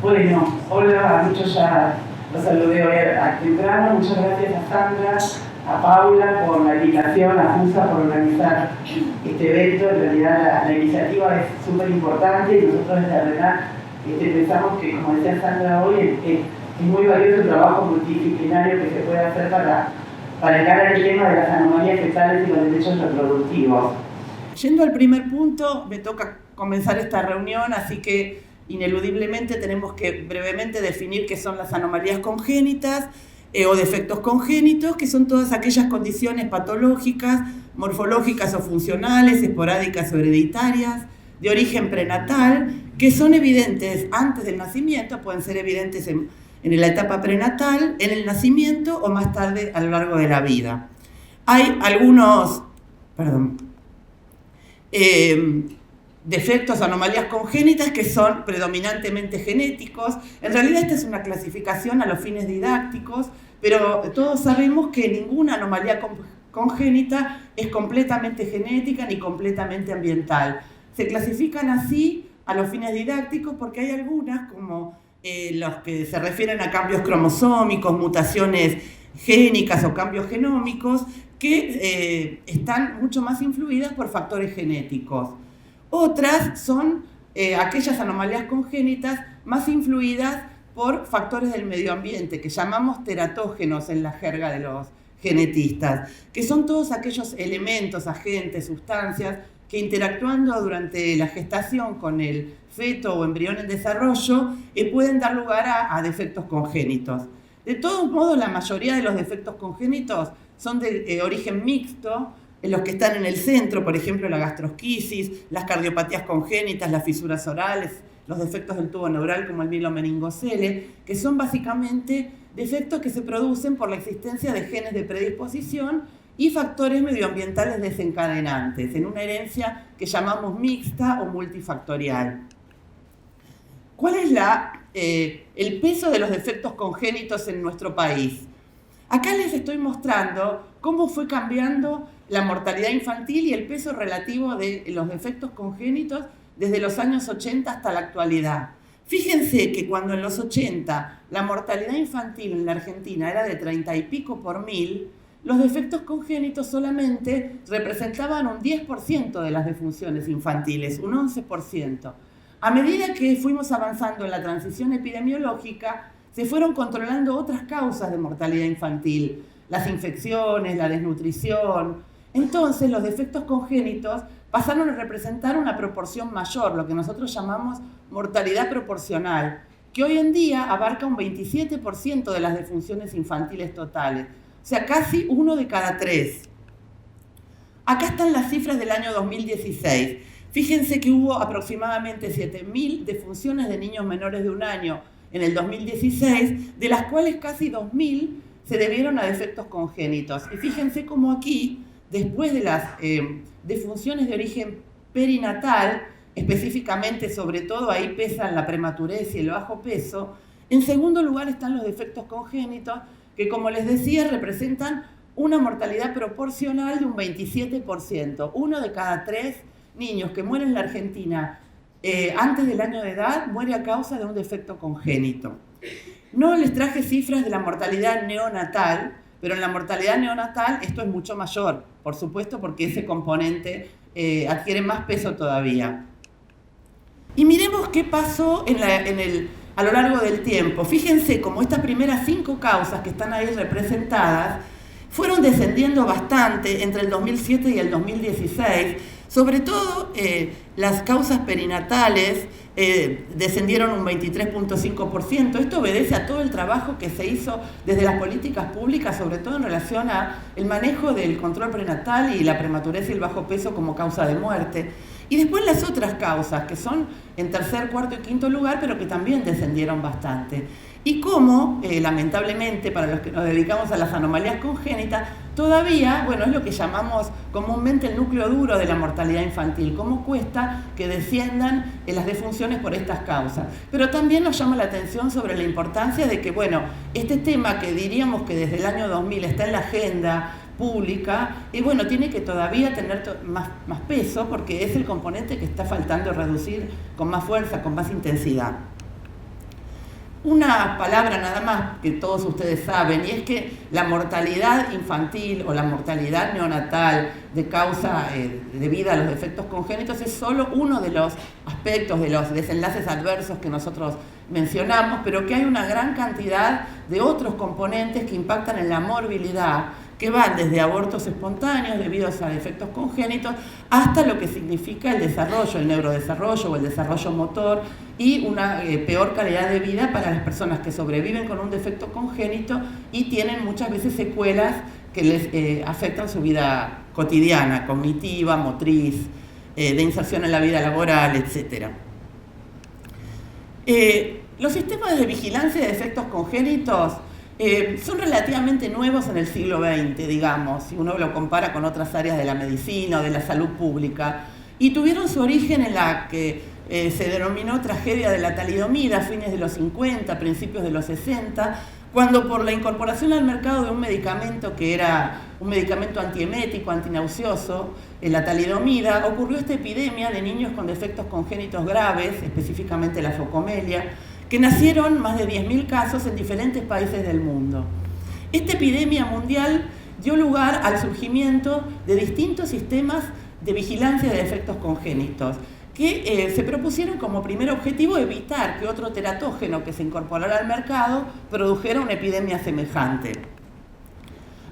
Bueno, hola, muchos ya los saludé hoy temprano. Muchas gracias a Sandra, a Paula por la invitación, a FUSA por organizar este evento. En realidad la iniciativa es súper importante y nosotros desde RENAC pensamos que, como decía Sandra hoy, es muy valioso el trabajo multidisciplinario que se puede hacer para encarar el tema de las anomalías fetales y los derechos reproductivos. Yendo al primer punto, me toca comenzar esta reunión, así que ineludiblemente tenemos que brevemente definir qué son las anomalías congénitas o defectos congénitos, que son todas aquellas condiciones patológicas, morfológicas o funcionales, esporádicas o hereditarias, de origen prenatal, que son evidentes antes del nacimiento, pueden ser evidentes en la etapa prenatal, en el nacimiento o más tarde a lo largo de la vida. Hay algunos, defectos, anomalías congénitas que son predominantemente genéticos. En realidad esta es una clasificación a los fines didácticos, pero todos sabemos que ninguna anomalía congénita es completamente genética ni completamente ambiental. Se clasifican así a los fines didácticos porque hay algunas, como los que se refieren a cambios cromosómicos, mutaciones génicas o cambios genómicos, que están mucho más influidas por factores genéticos. Otras son aquellas anomalías congénitas más influidas por factores del medio ambiente, que llamamos teratógenos en la jerga de los genetistas, que son todos aquellos elementos, agentes, sustancias, que interactuando durante la gestación con el feto o embrión en desarrollo pueden dar lugar a defectos congénitos. De todos modos, la mayoría de los defectos congénitos son de origen mixto, los que están en el centro, por ejemplo, la gastrosquisis, las cardiopatías congénitas, las fisuras orales, los defectos del tubo neural como el mielomeningocele, que son básicamente defectos que se producen por la existencia de genes de predisposición y factores medioambientales desencadenantes, en una herencia que llamamos mixta o multifactorial. ¿Cuál es el peso de los defectos congénitos en nuestro país? Acá les estoy mostrando cómo fue cambiando la mortalidad infantil y el peso relativo de los defectos congénitos desde los años 80 hasta la actualidad. Fíjense que cuando en los 80 la mortalidad infantil en la Argentina era de 30 y pico por mil, los defectos congénitos solamente representaban un 10% de las defunciones infantiles, un 11%. A medida que fuimos avanzando en la transición epidemiológica, se fueron controlando otras causas de mortalidad infantil, las infecciones, la desnutrición. Entonces, los defectos congénitos pasaron a representar una proporción mayor, lo que nosotros llamamos mortalidad proporcional, que hoy en día abarca un 27% de las defunciones infantiles totales, o sea, casi 1 de cada 3. Acá están las cifras del año 2016. Fíjense que hubo aproximadamente 7.000 defunciones de niños menores de 1 año en el 2016, de las cuales casi 2.000 se debieron a defectos congénitos. Y fíjense cómo aquí, después de las defunciones de origen perinatal, específicamente, sobre todo ahí pesan la prematurez y el bajo peso, en segundo lugar están los defectos congénitos, que como les decía, representan una mortalidad proporcional de un 27%. 1 de cada 3 niños que mueren en la Argentina antes del año de edad muere a causa de un defecto congénito. No les traje cifras de la mortalidad neonatal, pero en la mortalidad neonatal esto es mucho mayor, por supuesto, porque ese componente adquiere más peso todavía. Y miremos qué pasó a lo largo del tiempo. Fíjense cómo estas primeras 5 causas que están ahí representadas fueron descendiendo bastante entre el 2007 y el 2016, sobre todo las causas perinatales descendieron un 23.5%. Esto obedece a todo el trabajo que se hizo desde las políticas públicas, sobre todo en relación al manejo del control prenatal y la prematurez y el bajo peso como causa de muerte. Y después las otras causas, que son en tercer, cuarto y quinto lugar, pero que también descendieron bastante. Y cómo, lamentablemente, para los que nos dedicamos a las anomalías congénitas, todavía, bueno, es lo que llamamos comúnmente el núcleo duro de la mortalidad infantil, cómo cuesta que desciendan las defunciones por estas causas. Pero también nos llama la atención sobre la importancia de que, bueno, este tema que diríamos que desde el año 2000 está en la agenda pública, y bueno, tiene que todavía tener más peso porque es el componente que está faltando reducir con más fuerza, con más intensidad. una palabra nada más que todos ustedes saben, y es que la mortalidad infantil o la mortalidad neonatal de causa debida a los defectos congénitos es solo uno de los aspectos de los desenlaces adversos que nosotros mencionamos, pero que hay una gran cantidad de otros componentes que impactan en la morbilidad, que van desde abortos espontáneos debidos a defectos congénitos hasta lo que significa el desarrollo, el neurodesarrollo o el desarrollo motor y una peor calidad de vida para las personas que sobreviven con un defecto congénito y tienen muchas veces secuelas que les afectan su vida cotidiana, cognitiva, motriz, de inserción en la vida laboral, etc. Los sistemas de vigilancia de defectos congénitos son relativamente nuevos en el siglo XX, digamos, si uno lo compara con otras áreas de la medicina o de la salud pública, y tuvieron su origen en la que se denominó tragedia de la talidomida a fines de los 50, principios de los 60, cuando por la incorporación al mercado de un medicamento que era un medicamento antiemético, antinauseoso, la talidomida, ocurrió esta epidemia de niños con defectos congénitos graves, específicamente la focomelia, que nacieron más de 10.000 casos en diferentes países del mundo. Esta epidemia mundial dio lugar al surgimiento de distintos sistemas de vigilancia de defectos congénitos, que se propusieron como primer objetivo evitar que otro teratógeno que se incorporara al mercado produjera una epidemia semejante.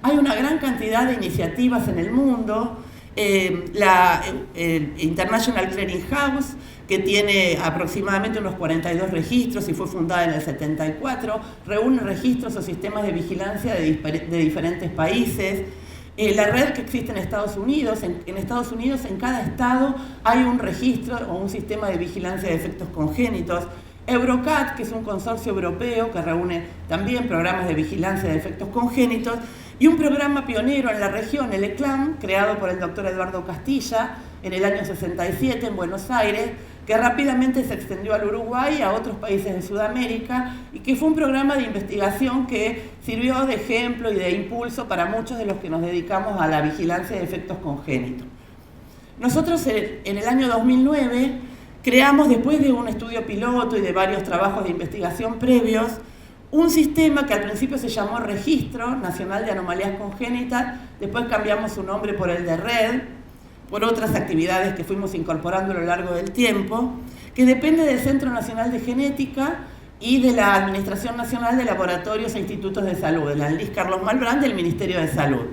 Hay una gran cantidad de iniciativas en el mundo. La International Clearing House, que tiene aproximadamente unos 42 registros y fue fundada en el 74, reúne registros o sistemas de vigilancia de diferentes países. La red que existe en Estados Unidos, en Estados Unidos en cada estado hay un registro o un sistema de vigilancia de defectos congénitos. Eurocat, que es un consorcio europeo que reúne también programas de vigilancia de defectos congénitos, y un programa pionero en la región, el ECLAM, creado por el doctor Eduardo Castilla en el año 67 en Buenos Aires, que rápidamente se extendió al Uruguay y a otros países de Sudamérica, y que fue un programa de investigación que sirvió de ejemplo y de impulso para muchos de los que nos dedicamos a la vigilancia de defectos congénitos. Nosotros en el año 2009 creamos, después de un estudio piloto y de varios trabajos de investigación previos, un sistema que al principio se llamó Registro Nacional de Anomalías Congénitas, después cambiamos su nombre por el de RED, por otras actividades que fuimos incorporando a lo largo del tiempo, que depende del Centro Nacional de Genética y de la Administración Nacional de Laboratorios e Institutos de Salud, de la ANLIS Carlos Malbrán del Ministerio de Salud.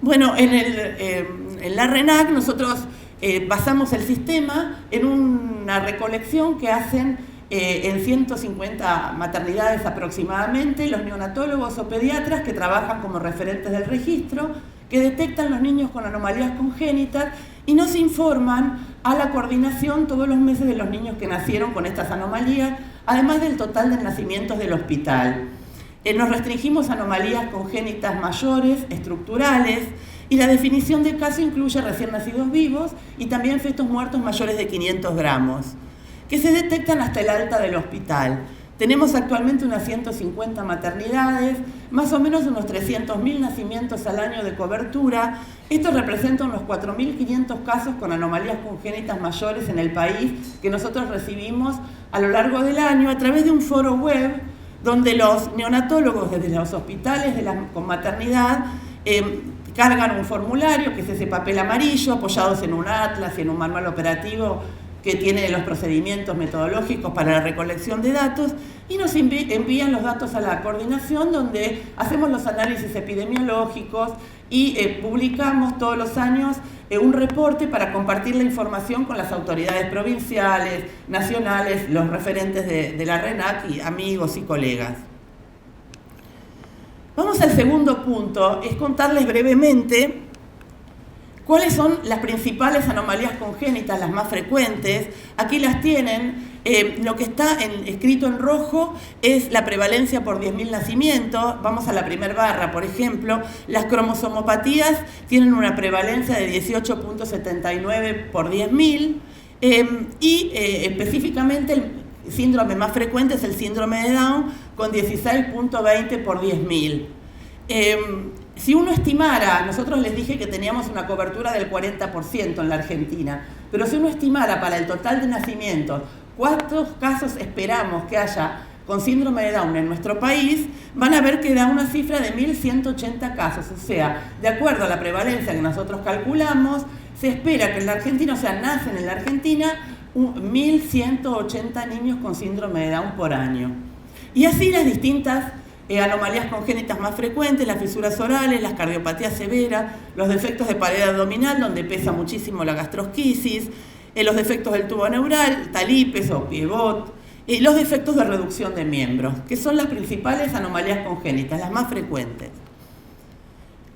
Bueno, en la RENAC nosotros basamos el sistema en una recolección que hacen en 150 maternidades aproximadamente los neonatólogos o pediatras que trabajan como referentes del registro, que detectan los niños con anomalías congénitas y nos informan a la coordinación todos los meses de los niños que nacieron con estas anomalías, además del total de nacimientos del hospital. Nos restringimos a anomalías congénitas mayores, estructurales, y la definición de caso incluye recién nacidos vivos y también fetos muertos mayores de 500 gramos, que se detectan hasta el alta del hospital. Tenemos actualmente unas 150 maternidades, más o menos unos 300.000 nacimientos al año de cobertura. Esto representa unos 4.500 casos con anomalías congénitas mayores en el país que nosotros recibimos a lo largo del año a través de un foro web donde los neonatólogos desde los hospitales con maternidad cargan un formulario, que es ese papel amarillo, apoyados en un atlas y en un manual operativo que tiene los procedimientos metodológicos para la recolección de datos, y nos envían los datos a la coordinación, donde hacemos los análisis epidemiológicos y publicamos todos los años un reporte para compartir la información con las autoridades provinciales, nacionales, los referentes de la RENAC y amigos y colegas. Vamos al segundo punto, es contarles brevemente cuáles son las principales anomalías congénitas, las más frecuentes. Aquí las tienen. Lo que está escrito en rojo es la prevalencia por 10.000 nacimientos. Vamos a la primera barra, por ejemplo. Las cromosomopatías tienen una prevalencia de 18.79 por 10.000. Específicamente el síndrome más frecuente es el síndrome de Down, con 16.20 por 10.000. Si uno estimara, nosotros les dije que teníamos una cobertura del 40% en la Argentina, pero si uno estimara para el total de nacimientos cuántos casos esperamos que haya con síndrome de Down en nuestro país, van a ver que da una cifra de 1.180 casos. O sea, de acuerdo a la prevalencia que nosotros calculamos, se espera que en la Argentina, o sea, nacen en la Argentina 1.180 niños con síndrome de Down por año. Y así las distintas anomalías congénitas más frecuentes, las fisuras orales, las cardiopatías severas, los defectos de pared abdominal, donde pesa muchísimo la gastrosquisis, los defectos del tubo neural, talipes o pivot, y los defectos de reducción de miembros, que son las principales anomalías congénitas, las más frecuentes.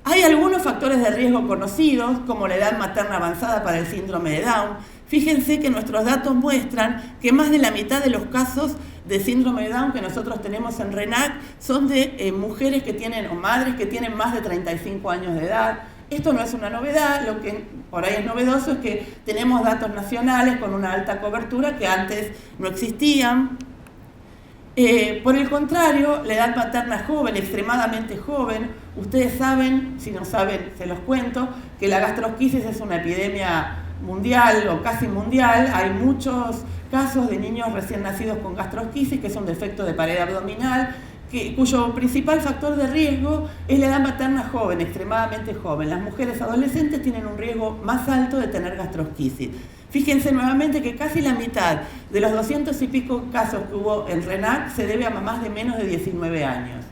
Hay algunos factores de riesgo conocidos, como la edad materna avanzada para el síndrome de Down. Fíjense que nuestros datos muestran que más de la mitad de los casos de síndrome de Down que nosotros tenemos en RENAC son de mujeres que tienen, o madres que tienen más de 35 años de edad. Esto no es una novedad, lo que por ahí es novedoso es que tenemos datos nacionales con una alta cobertura que antes no existían. Por el contrario, la edad materna joven, extremadamente joven, ustedes saben, si no saben se los cuento, que la gastrosquisis es una epidemia mundial o casi mundial. Hay muchos casos de niños recién nacidos con gastrosquisis, que es un defecto de pared abdominal, cuyo principal factor de riesgo es la edad materna joven, extremadamente joven. Las mujeres adolescentes tienen un riesgo más alto de tener gastrosquisis. Fíjense nuevamente que casi la mitad de los 200 y pico casos que hubo en RENAC se debe a mamás de menos de 19 años.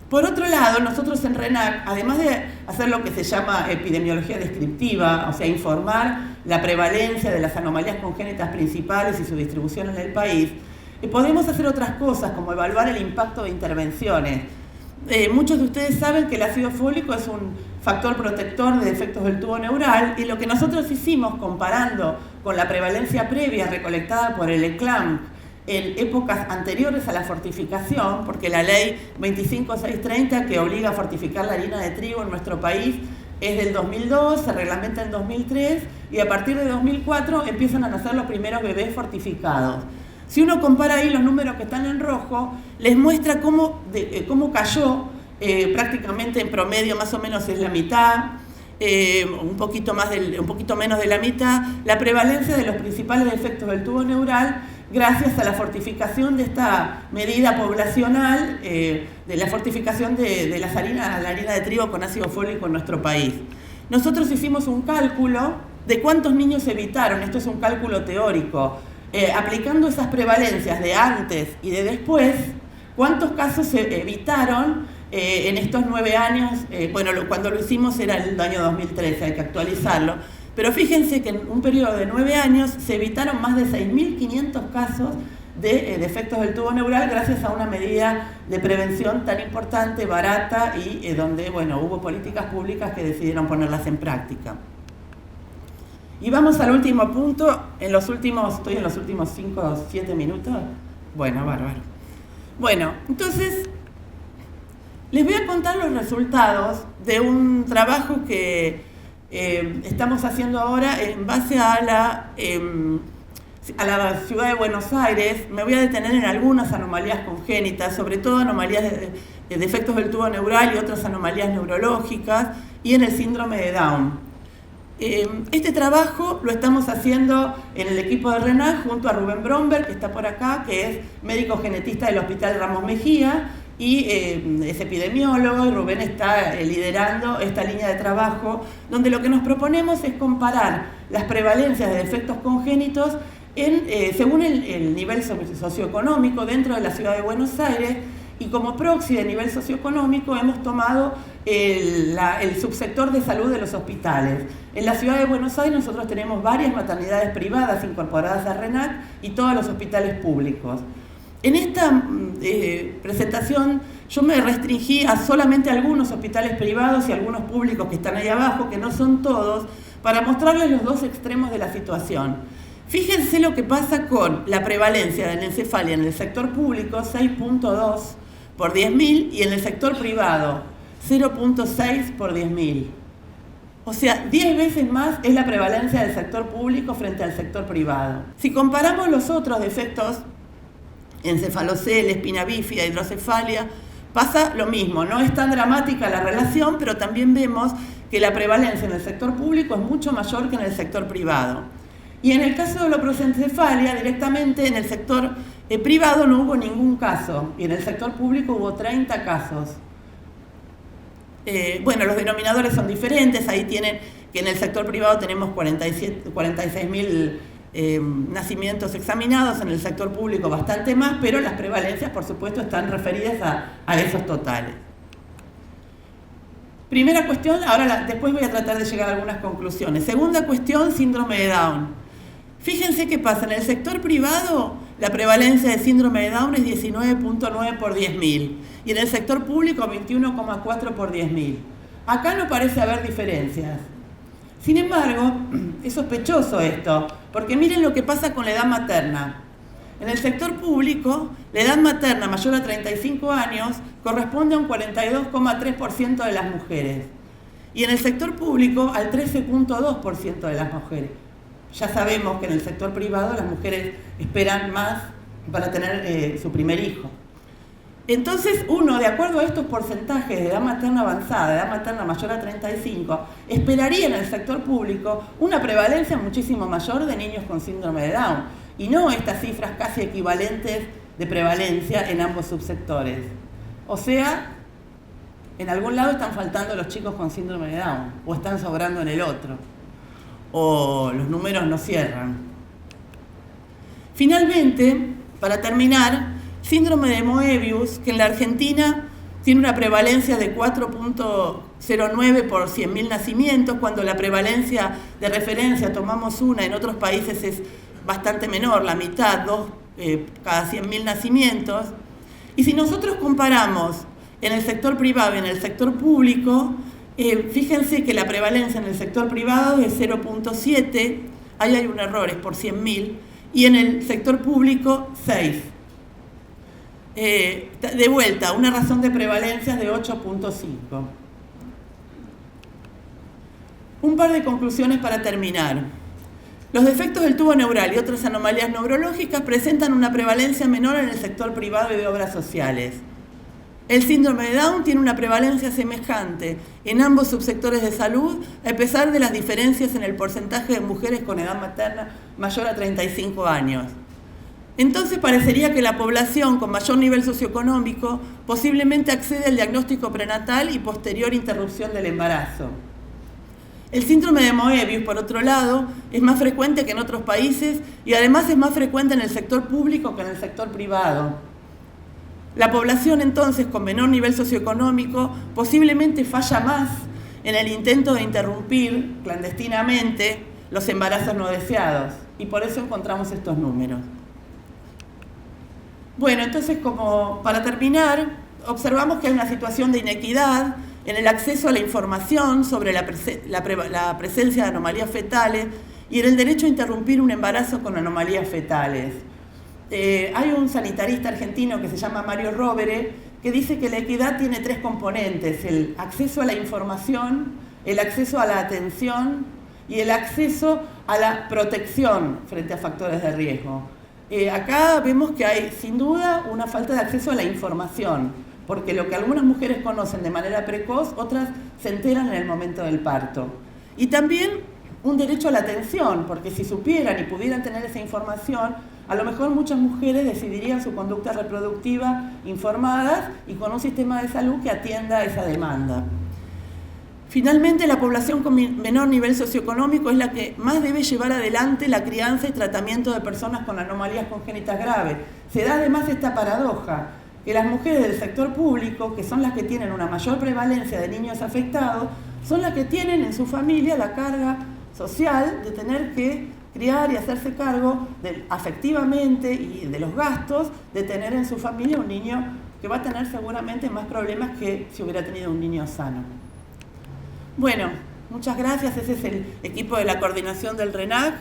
Por otro lado, nosotros en RENAC, además de hacer lo que se llama epidemiología descriptiva, o sea, informar la prevalencia de las anomalías congénitas principales y su distribución en el país, podemos hacer otras cosas, como evaluar el impacto de intervenciones. Muchos de ustedes saben que el ácido fólico es un factor protector de defectos del tubo neural, y lo que nosotros hicimos comparando con la prevalencia previa recolectada por el ECLAM en épocas anteriores a la fortificación, porque la ley 25630 que obliga a fortificar la harina de trigo en nuestro país es del 2002, se reglamenta en 2003, y a partir de 2004 empiezan a nacer los primeros bebés fortificados. Si uno compara ahí los números que están en rojo, les muestra cómo cayó, prácticamente en promedio más o menos es la mitad, un poquito menos de la mitad, la prevalencia de los principales defectos del tubo neural gracias a la fortificación de esta medida poblacional, de la fortificación de la harina de trigo con ácido fólico en nuestro país. Nosotros hicimos un cálculo de cuántos niños se evitaron, esto es un cálculo teórico, aplicando esas prevalencias de antes y de después, cuántos casos se evitaron en estos 9 años. Cuando lo hicimos era el año 2013, hay que actualizarlo, pero fíjense que en un periodo de 9 años se evitaron más de 6.500 casos de defectos del tubo neural gracias a una medida de prevención tan importante, barata y donde hubo políticas públicas que decidieron ponerlas en práctica. Y vamos al último punto, estoy en los últimos 5 o 7 minutos. Bueno, bárbaro. Bueno, entonces les voy a contar los resultados de un trabajo que estamos haciendo ahora en base a la ciudad de Buenos Aires. Me voy a detener en algunas anomalías congénitas, sobre todo anomalías de defectos del tubo neural y otras anomalías neurológicas, y en el síndrome de Down. Este trabajo lo estamos haciendo en el equipo de RENAC junto a Rubén Bromberg, que está por acá, que es médico genetista del Hospital Ramos Mejía y es epidemiólogo, y Rubén está liderando esta línea de trabajo, donde lo que nos proponemos es comparar las prevalencias de defectos congénitos según el nivel socioeconómico dentro de la ciudad de Buenos Aires, y como proxy de nivel socioeconómico hemos tomado el subsector de salud de los hospitales. En la ciudad de Buenos Aires nosotros tenemos varias maternidades privadas incorporadas a RENAC y todos los hospitales públicos. En esta presentación yo me restringí a solamente algunos hospitales privados y algunos públicos que están ahí abajo, que no son todos, para mostrarles los dos extremos de la situación. Fíjense lo que pasa con la prevalencia de anencefalia en el sector público, 6.2 por 10.000, y en el sector privado, 0.6 por 10.000. O sea, 10 veces más es la prevalencia del sector público frente al sector privado. Si comparamos los otros defectos, encefalocele, espina bífida, hidrocefalia, pasa lo mismo. No es tan dramática la relación, pero también vemos que la prevalencia en el sector público es mucho mayor que en el sector privado. Y en el caso de la prosencefalia, directamente en el sector privado no hubo ningún caso, y en el sector público hubo 30 casos. Bueno, los denominadores son diferentes, ahí tienen que en el sector privado tenemos 46.000 nacimientos examinados, en el sector público bastante más, pero las prevalencias, por supuesto, están referidas a esos totales. Primera cuestión, después voy a tratar de llegar a algunas conclusiones. Segunda cuestión, síndrome de Down. Fíjense qué pasa, en el sector privado la prevalencia de síndrome de Down es 19.9 por 10.000 y en el sector público 21,4 por 10.000. Acá no parece haber diferencias. Sin embargo, es sospechoso esto, porque miren lo que pasa con la edad materna. En el sector público, la edad materna mayor a 35 años corresponde a un 42,3% de las mujeres y en el sector público al 13,2% de las mujeres. Ya sabemos que en el sector privado las mujeres esperan más para tener su primer hijo. Entonces uno, de acuerdo a estos porcentajes de edad materna avanzada, edad materna mayor a 35, esperaría en el sector público una prevalencia muchísimo mayor de niños con síndrome de Down y no estas cifras casi equivalentes de prevalencia en ambos subsectores. O sea, en algún lado están faltando los chicos con síndrome de Down o están sobrando en el otro, o los números no cierran. Finalmente, para terminar, síndrome de Moebius, que en la Argentina tiene una prevalencia de 4.09 por 100.000 nacimientos, cuando la prevalencia de referencia, tomamos una, en otros países es bastante menor, la mitad, 2 cada 100.000 nacimientos. Y si nosotros comparamos en el sector privado y en el sector público, fíjense que la prevalencia en el sector privado es 0.7, ahí hay un error, es por 100.000, y en el sector público 6. De vuelta, una razón de prevalencia de 8.5. Un par de conclusiones para terminar. Los defectos del tubo neural y otras anomalías neurológicas presentan una prevalencia menor en el sector privado y de obras sociales. El síndrome de Down tiene una prevalencia semejante en ambos subsectores de salud, a pesar de las diferencias en el porcentaje de mujeres con edad materna mayor a 35 años. Entonces parecería que la población con mayor nivel socioeconómico posiblemente accede al diagnóstico prenatal y posterior interrupción del embarazo. El síndrome de Moebius, por otro lado, es más frecuente que en otros países y además es más frecuente en el sector público que en el sector privado. La población entonces con menor nivel socioeconómico posiblemente falla más en el intento de interrumpir clandestinamente los embarazos no deseados y por eso encontramos estos números. Bueno, entonces, como para terminar, observamos que hay una situación de inequidad en el acceso a la información sobre la presencia de anomalías fetales y en el derecho a interrumpir un embarazo con anomalías fetales. Hay un sanitarista argentino que se llama Mario Rovere que dice que la equidad tiene 3 componentes: el acceso a la información, el acceso a la atención y el acceso a la protección frente a factores de riesgo. Acá vemos que hay, sin duda, una falta de acceso a la información, porque lo que algunas mujeres conocen de manera precoz, otras se enteran en el momento del parto. Y también un derecho a la atención, porque si supieran y pudieran tener esa información, a lo mejor muchas mujeres decidirían su conducta reproductiva informadas y con un sistema de salud que atienda esa demanda. Finalmente, la población con menor nivel socioeconómico es la que más debe llevar adelante la crianza y tratamiento de personas con anomalías congénitas graves. Se da además esta paradoja, que las mujeres del sector público, que son las que tienen una mayor prevalencia de niños afectados, son las que tienen en su familia la carga social de tener que criar y hacerse cargo afectivamente y de los gastos de tener en su familia un niño que va a tener seguramente más problemas que si hubiera tenido un niño sano. Bueno, muchas gracias. Ese es el equipo de la coordinación del RENAC.